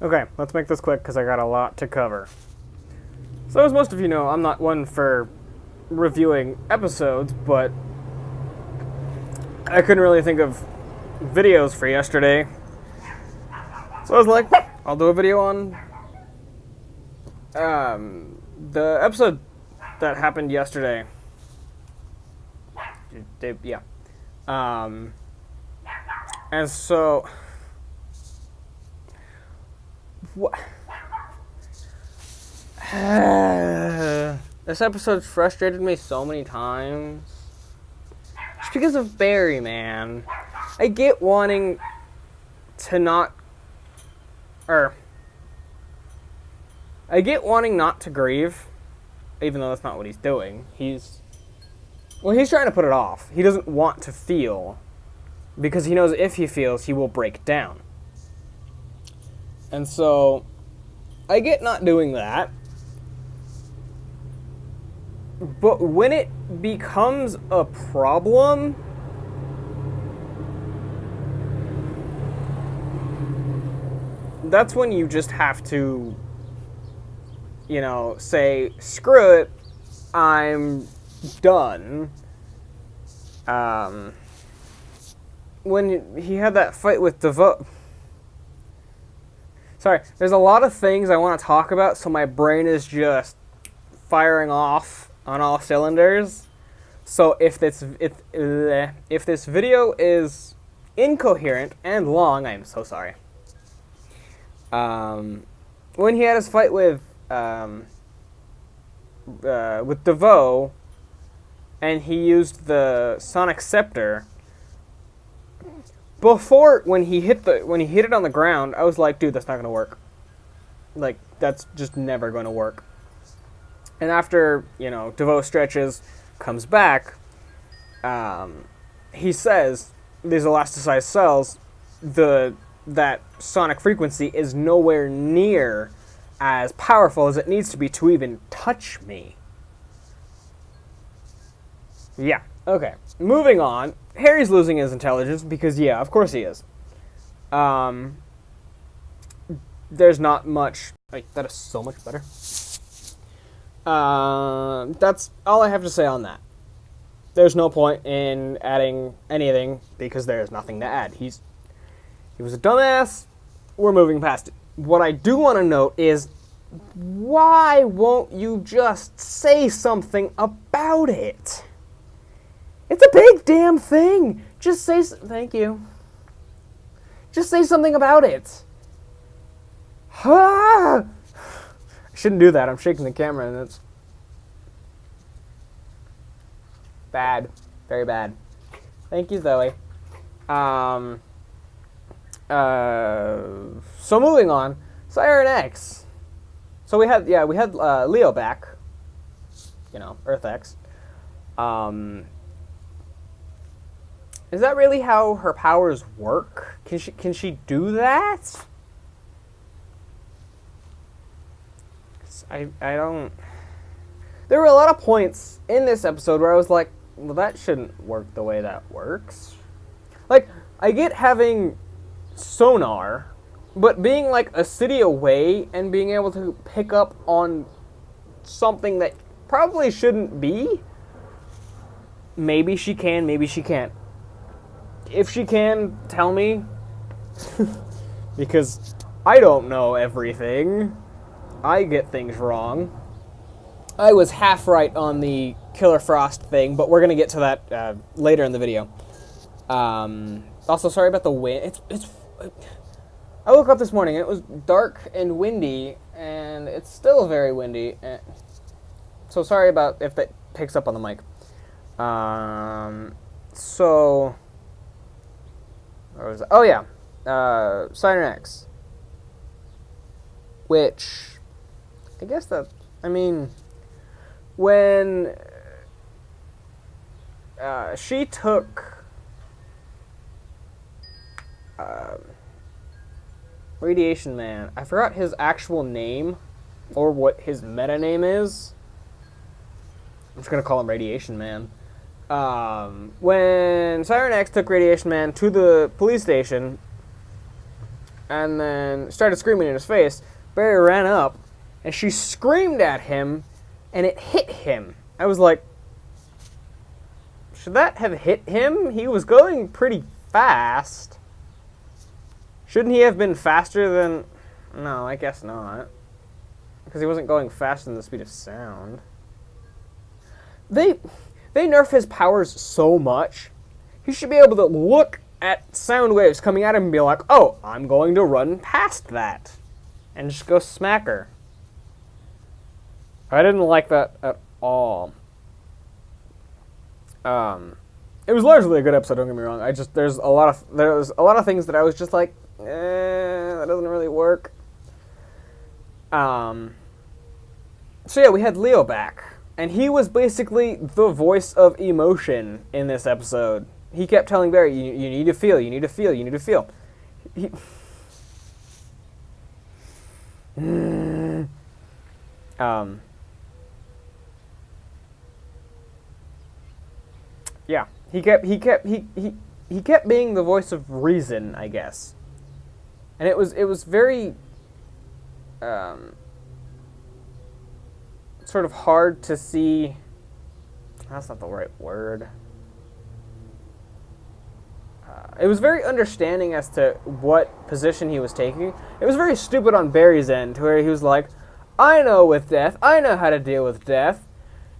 Okay, let's make this quick because I got a lot to cover. So as most of you know, I'm not one for reviewing episodes, but I couldn't really think of videos for yesterday. So I was like, I'll do a video on the episode that happened yesterday. Yeah. And so... What? This episode frustrated me so many times. Just because of Barry, man. I get wanting to not... I get wanting not to grieve, even though that's not what he's doing. He's trying to put it off. He doesn't want to feel, because he knows if he feels, he will break down. And so, I get not doing that. But when it becomes a problem, that's when you just have to, say, screw it, I'm done. When he had that fight with DeVoe... Sorry, there's a lot of things I want to talk about, so my brain is just firing off on all cylinders. So if this video is incoherent and long, I'm so sorry. When he had his fight with DeVoe, and he used the Sonic Scepter. Before, when he hit it on the ground, I was like, dude, that's not gonna work. Like, that's just never gonna work. And after, DeVoe stretches, comes back, he says, these elasticized cells, that sonic frequency is nowhere near as powerful as it needs to be to even touch me. Yeah, okay. Moving on. Harry's losing his intelligence because, yeah, of course he is. There's not much... Wait, that is so much better. That's all I have to say on that. There's no point in adding anything because there's nothing to add. He was a dumbass. We're moving past it. What I do want to note is, why won't you just say something about it? It's a big damn thing. Just say... Thank you. Just say something about it. I shouldn't do that. I'm shaking the camera and it's... bad. Very bad. Thank you, Zoe. So moving on. Siren X. So we had Leo back. Earth X. Is that really how her powers work? Can she do that? I don't... There were a lot of points in this episode where I was like, well, that shouldn't work the way that works. Like, I get having sonar, but being like a city away and being able to pick up on something that probably shouldn't be, maybe she can, maybe she can't. If she can, tell me. Because I don't know everything. I get things wrong. I was half right on the Killer Frost thing, but we're going to get to that later in the video. Also, sorry about the wind. I woke up this morning and it was dark and windy, and it's still very windy. So sorry about if that picks up on the mic. So... Where was it? Oh, yeah. Siren X. Which, I guess that, when she took Radiation Man, I forgot his actual name, or what his meta name is. I'm just going to call him Radiation Man. When Siren X took Radiation Man to the police station, and then started screaming in his face. Barry ran up, and she screamed at him, and it hit him. I was like, should that have hit him? He was going pretty fast. Shouldn't he have been faster than... No, I guess not. Because he wasn't going faster than the speed of sound. They nerf his powers so much. He should be able to look at sound waves coming at him and be like, oh, I'm going to run past that. And just go smack her. I didn't like that at all. It was largely a good episode, don't get me wrong. There's a lot of things that I was just like, that doesn't really work. So yeah, we had Leo back. And he was basically the voice of emotion in this episode. He kept telling Barry, you need to feel, you need to feel, you need to feel. Yeah, he kept being the voice of reason, I guess. And it was very sort of hard to see. That's not the right word. It was very understanding as to what position he was taking. It was very stupid on Barry's end, to where he was like, I know with death, I know how to deal with death.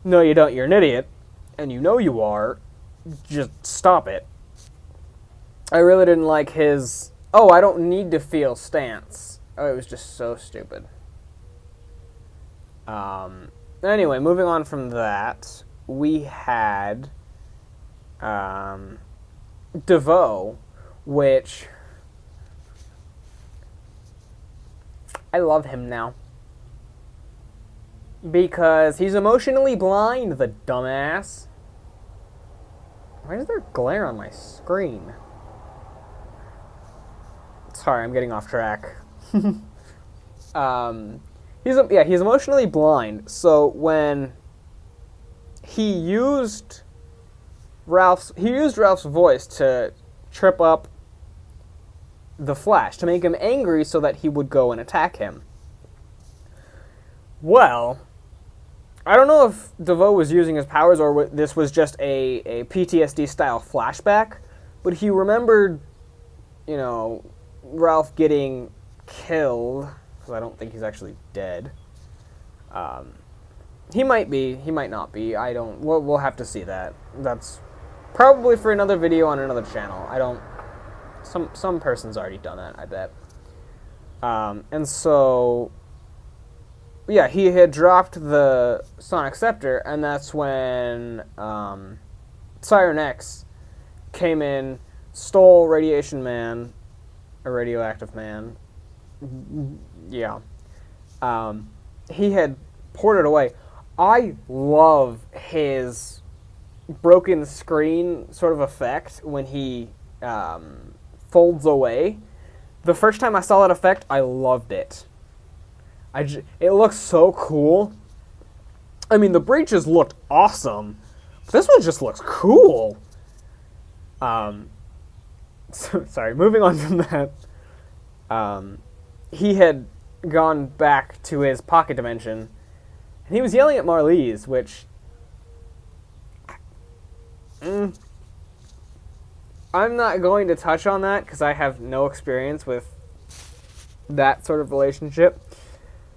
No, you don't, you're an idiot. And you know you are. Just stop it. I really didn't like his, oh, I don't need to feel stance. Oh, it was just so stupid. Anyway, moving on from that, we had DeVoe, which I love him now. Because he's emotionally blind, the dumbass. Why is there glare on my screen? Sorry, I'm getting off track. He's emotionally blind, so when he used Ralph's voice to trip up the Flash, to make him angry so that he would go and attack him. Well, I don't know if DeVoe was using his powers or this was just a PTSD-style flashback, but he remembered, Ralph getting killed, because I don't think he's actually dead. He might be, he might not be, we'll have to see that. That's probably for another video on another channel. Some person's already done that, I bet. And so, yeah, he had dropped the Sonic Scepter, and that's when Siren X came in, stole Radiation Man, or Radioactive Man. Yeah. He had poured it away. I love his broken screen sort of effect when he folds away. The first time I saw that effect, I loved it. It looks so cool. I mean, the breaches looked awesome. But this one just looks cool. Sorry, moving on from that. He had gone back to his pocket dimension, and he was yelling at Marlize, which... I'm not going to touch on that, because I have no experience with that sort of relationship.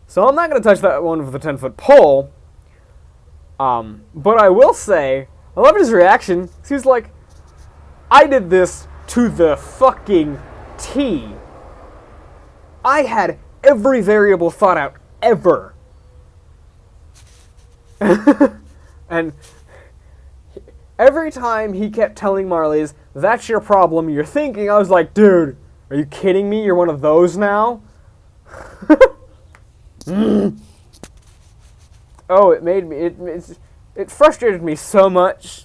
So I'm not going to touch that one with a 10-foot pole. But I will say, I loved his reaction. He was like, I did this to the fucking T. I had every variable thought out ever. And every time he kept telling Marlize, that's your problem, you're thinking, I was like, dude, are you kidding me? You're one of those now? Oh, it made me, it frustrated me so much.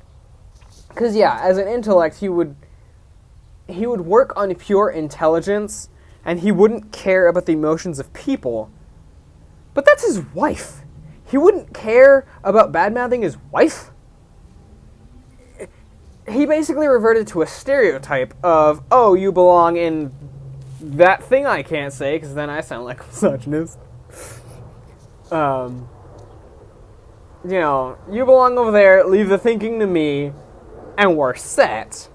Because, yeah, as an intellect, he would work on pure intelligence, and he wouldn't care about the emotions of people. But that's his wife. He wouldn't care about bad-mouthing his wife? He basically reverted to a stereotype of, oh, you belong in that thing I can't say, because then I sound like a misogynist. You know, you belong over there, leave the thinking to me, and we're set.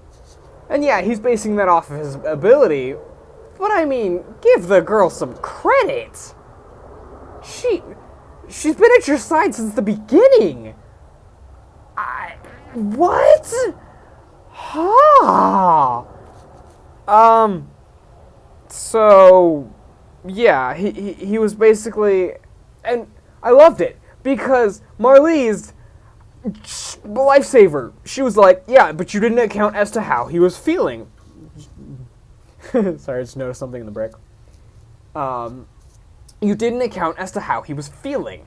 And yeah, he's basing that off of his ability, but I mean, give the girl some credit. She's been at your side since the beginning. What? Ha! So, yeah, he was basically, and I loved it, because Marlize, lifesaver, she was like, yeah, but you didn't account as to how he was feeling. Sorry, I just noticed something in the brick. You didn't account as to how he was feeling.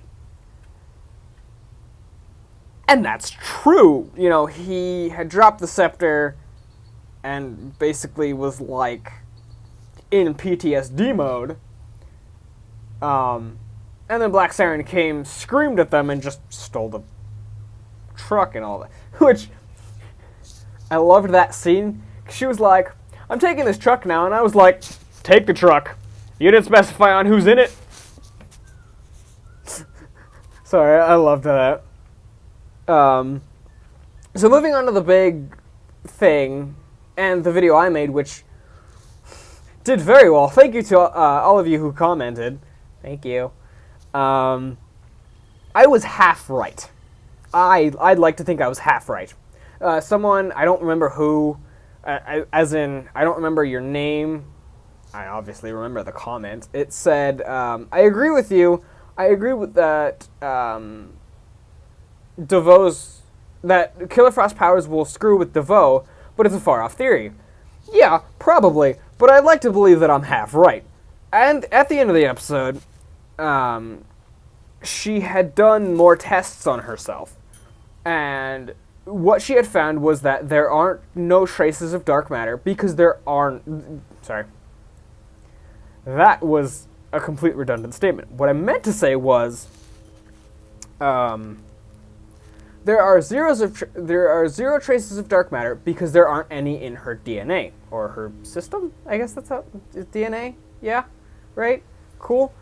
And that's true. You know, he had dropped the scepter and basically was like in PTSD mode. And then Black Siren came, screamed at them, and just stole the truck and all that. Which, I loved that scene. She was like, I'm taking this truck now, and I was like, take the truck. You didn't specify on who's in it. Sorry, I loved that. So moving on to the big thing, and the video I made, which did very well. Thank you to all of you who commented. Thank you. I was half right. I'd like to think I was half right. Someone, I don't remember who, as in, I don't remember your name. I obviously remember the comment. It said, I agree with you. I agree with that, that Killer Frost's powers will screw with DeVoe, but it's a far-off theory. Yeah, probably, but I'd like to believe that I'm half right. And at the end of the episode, she had done more tests on herself, and what she had found was that there aren't no traces of dark matter because there aren't... Sorry. That was a complete redundant statement. What I meant to say was, there are zero traces of dark matter because there aren't any in her DNA or her system. I guess that's how it's DNA. Yeah, right. Cool.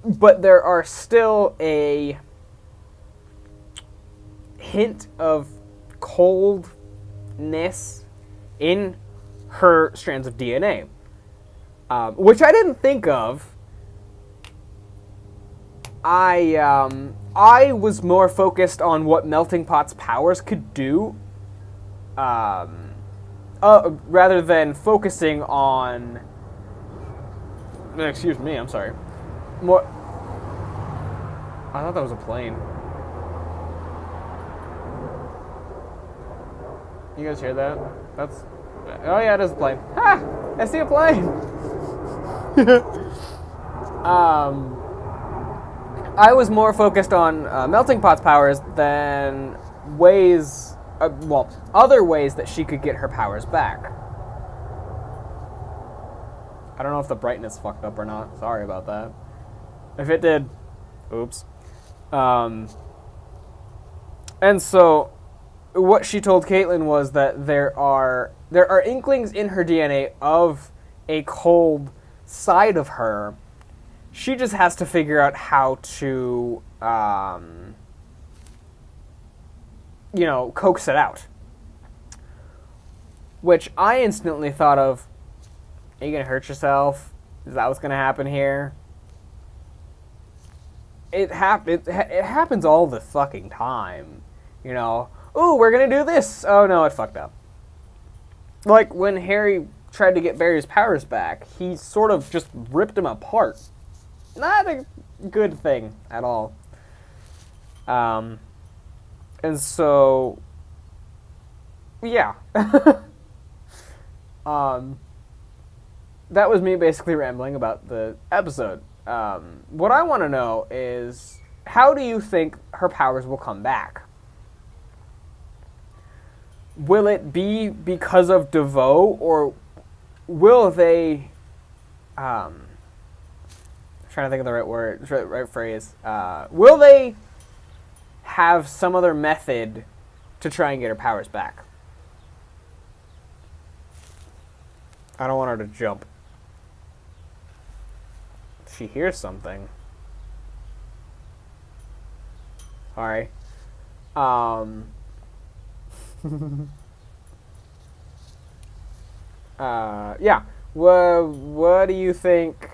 But there are still a hint of coldness in her strands of DNA, which I didn't think of. I was more focused on what Melting Pot's powers could do, rather than focusing on... Excuse me, I'm sorry. More... I thought that was a plane. You guys hear that? That's... Oh yeah, it is a plane. Ha! I see a plane! I was more focused on Melting Pot's powers than ways... other ways that she could get her powers back. I don't know if the brightness fucked up or not. Sorry about that. If it did, oops. And so, what she told Caitlin was that there are inklings in her DNA of a cold side of her. She just has to figure out how to, coax it out. Which I instantly thought of, are you going to hurt yourself? Is that what's going to happen here? It happens all the fucking time, you know. Ooh, we're going to do this. Oh, no, it fucked up. Like, when Harry tried to get Barry's powers back, he sort of just ripped him apart. Not a good thing at all. And so, yeah. That was me basically rambling about the episode. What I want to know is, how do you think her powers will come back? Will it be because of DeVoe, or will they... I'm trying to think of the right word, right phrase. Will they have some other method to try and get her powers back? I don't want her to jump. She hears something. Sorry. Yeah. What do you think?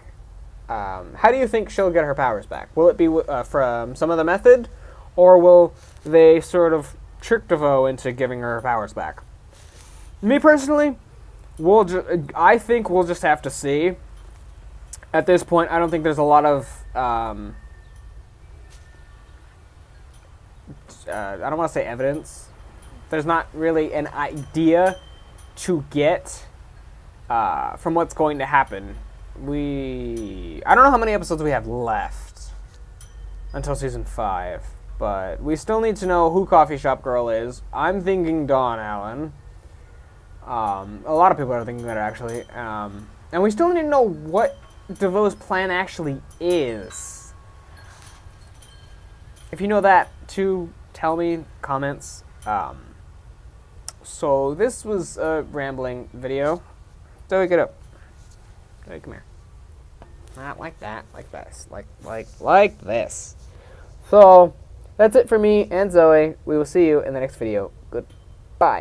How do you think she'll get her powers back? Will it be from some other method, or will they sort of trick DeVoe into giving her powers back? Me personally, I think we'll just have to see. At this point, I don't think there's a lot of I don't want to say evidence. There's not really an idea to get from what's going to happen. I don't know how many episodes we have left until season 5, but we still need to know who Coffee Shop Girl is. I'm thinking Dawn Allen. A lot of people are thinking that, actually. And we still need to know what DeVoe's plan actually is. If you know that, too, tell me, comments. So this was a rambling video. Zoe, get up. Zoe, come here. Not like that, like this. Like this. So, that's it for me and Zoe. We will see you in the next video.